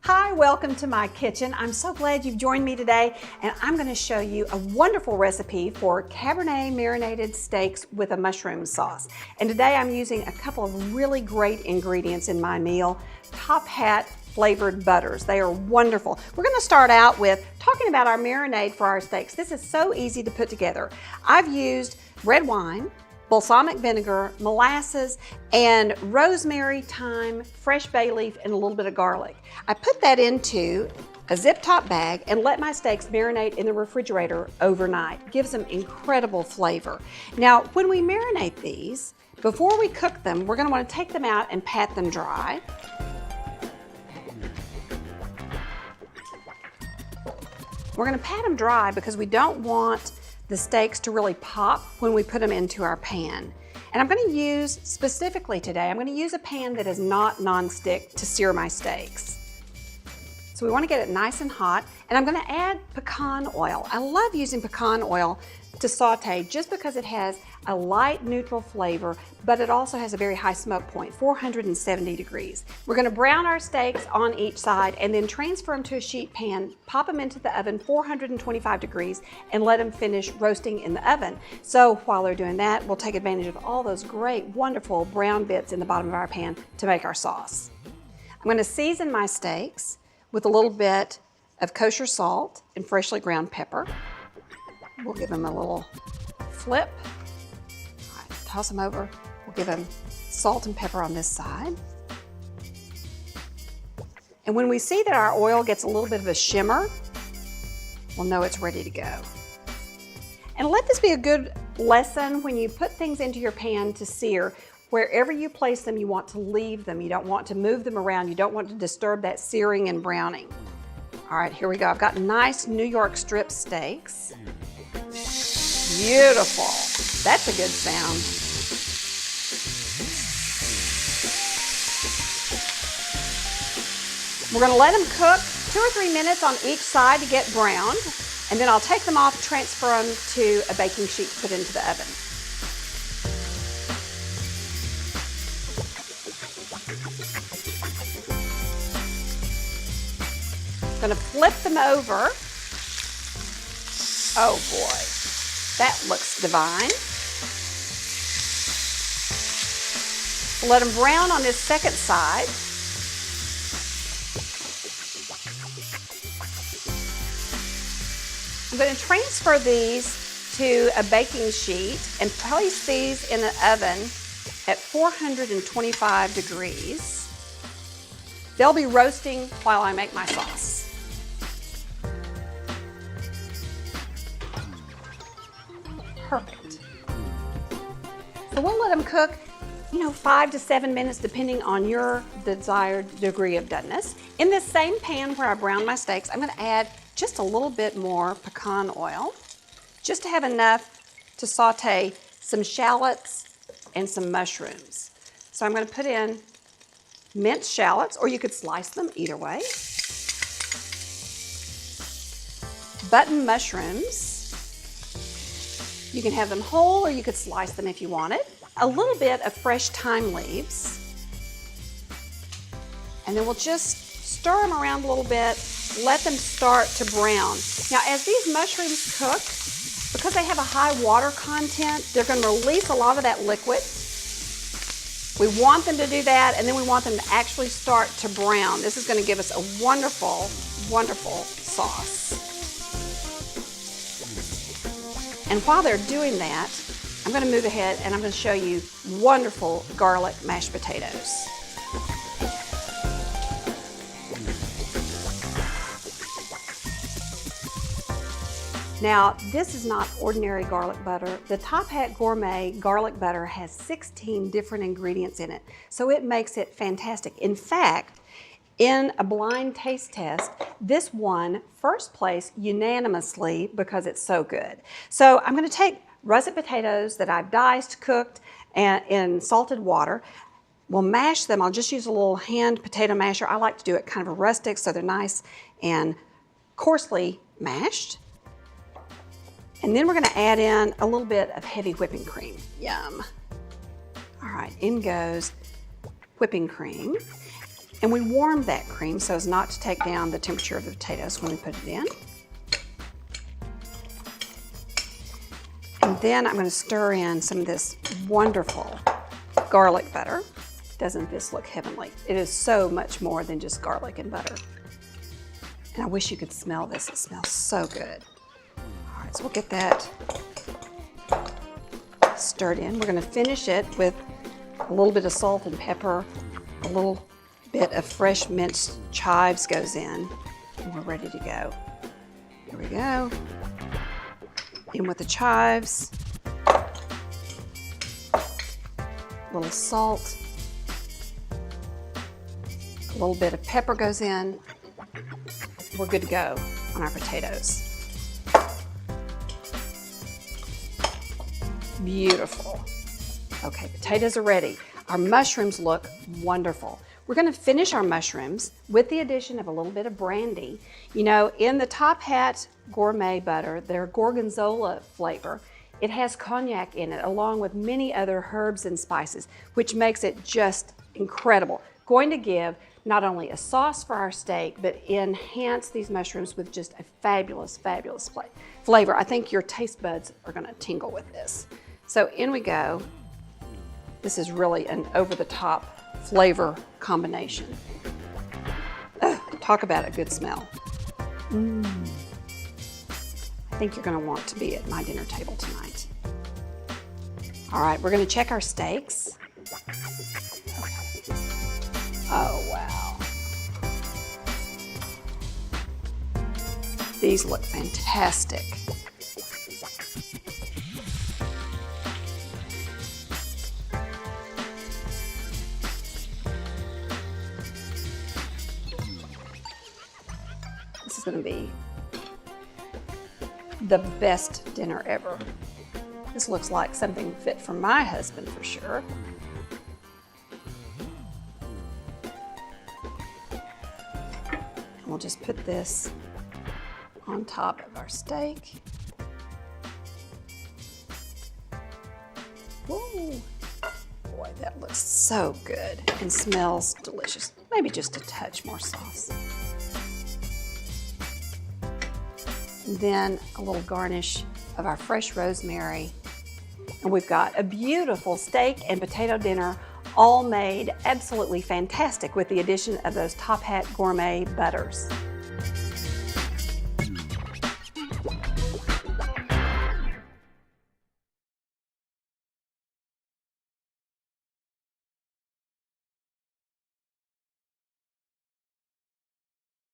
Hi, welcome to my kitchen. I'm so glad you've joined me today, and I'm going to show you a wonderful recipe for Cabernet marinated steaks with a mushroom sauce. And today I'm using a couple of really great ingredients in my meal, Top Hat flavored butters. They are wonderful. We're going to start out with talking about our marinade for our steaks. This is so easy to put together. I've used red wine, balsamic vinegar, molasses, and rosemary, thyme, fresh bay leaf, and a little bit of garlic. I put that into a zip top bag and let my steaks marinate in the refrigerator overnight. Gives them incredible flavor. Now, when we marinate these, before we cook them, we're going to want to take them out and pat them dry. We're going to pat them dry because we don't want the steaks to really pop when we put them into our pan. And I'm going to use, specifically today, I'm going to use a pan that is not non-stick to sear my steaks. So we want to get it nice and hot, and I'm going to add pecan oil. I love using pecan oil to saute just because it has a light neutral flavor, but it also has a very high smoke point, 470 degrees. We're going to brown our steaks on each side and then transfer them to a sheet pan, pop them into the oven, 425 degrees, and let them finish roasting in the oven. So while they're doing that, we'll take advantage of all those great, wonderful brown bits in the bottom of our pan to make our sauce. I'm going to season my steaks with a little bit of kosher salt and freshly ground pepper. We'll give them a little flip. All right, toss them over. We'll give them salt and pepper on this side. And when we see that our oil gets a little bit of a shimmer, we'll know it's ready to go. And let this be a good lesson when you put things into your pan to sear. Wherever you place them, you want to leave them. You don't want to move them around. You don't want to disturb that searing and browning. All right, here we go. I've got nice New York strip steaks. Beautiful. That's a good sound. We're going to let them cook 2 or 3 minutes on each side to get browned, and then I'll take them off, transfer them to a baking sheet to put into the oven. I'm going to flip them over. Oh boy, that looks divine. Let them brown on this second side. I'm going to transfer these to a baking sheet and place these in the oven at 425 degrees. They'll be roasting while I make my sauce. Perfect. So we'll let them cook, 5 to 7 minutes depending on your desired degree of doneness. In this same pan where I browned my steaks, I'm going to add just a little bit more pecan oil, just to have enough to saute some shallots and some mushrooms. So I'm going to put in minced shallots, or you could slice them either way. Button mushrooms. You can have them whole or you could slice them if you wanted. A little bit of fresh thyme leaves. And then we'll just stir them around a little bit, let them start to brown. Now as these mushrooms cook, because they have a high water content, they're going to release a lot of that liquid. We want them to do that, and then we want them to actually start to brown. This is going to give us a wonderful, wonderful sauce. And while they're doing that, I'm going to move ahead and I'm going to show you wonderful garlic mashed potatoes. Now, this is not ordinary garlic butter. The Top Hat Gourmet garlic butter has 16 different ingredients in it, so it makes it fantastic. In fact, in a blind taste test, this won first place unanimously because it's so good. So I'm going to take russet potatoes that I've diced, cooked, and in salted water. We'll mash them. I'll just use a little hand potato masher. I like to do it kind of rustic so they're nice and coarsely mashed. And then we're going to add in a little bit of heavy whipping cream. Yum. All right, in goes whipping cream. And we warmed that cream so as not to take down the temperature of the potatoes when we put it in. And then I'm going to stir in some of this wonderful garlic butter. Doesn't this look heavenly? It is so much more than just garlic and butter. And I wish you could smell this. It smells so good. All right, so we'll get that stirred in. We're going to finish it with a little bit of salt and pepper. A little bit of fresh minced chives goes in, and we're ready to go. Here we go. In with the chives. A little salt. A little bit of pepper goes in. We're good to go on our potatoes. Beautiful. Okay, potatoes are ready. Our mushrooms look wonderful. We're going to finish our mushrooms with the addition of a little bit of brandy. You know, in the Top Hat gourmet butter, their gorgonzola flavor, it has cognac in it, along with many other herbs and spices, which makes it just incredible. Going to give not only a sauce for our steak, but enhance these mushrooms with just a fabulous, fabulous flavor. I think your taste buds are going to tingle with this. So in we go. This is really an over-the-top flavor combination. Talk about a good smell. I think you're going to want to be at my dinner table tonight. All right, we're going to check our steaks. Oh, wow. These look fantastic. This is going to be the best dinner ever. This looks like something fit for my husband for sure. And we'll just put this on top of our steak. Whoa. Boy, that looks so good and smells delicious. Maybe just a touch more sauce. And then a little garnish of our fresh rosemary. And we've got a beautiful steak and potato dinner, all made absolutely fantastic with the addition of those Top Hat gourmet butters.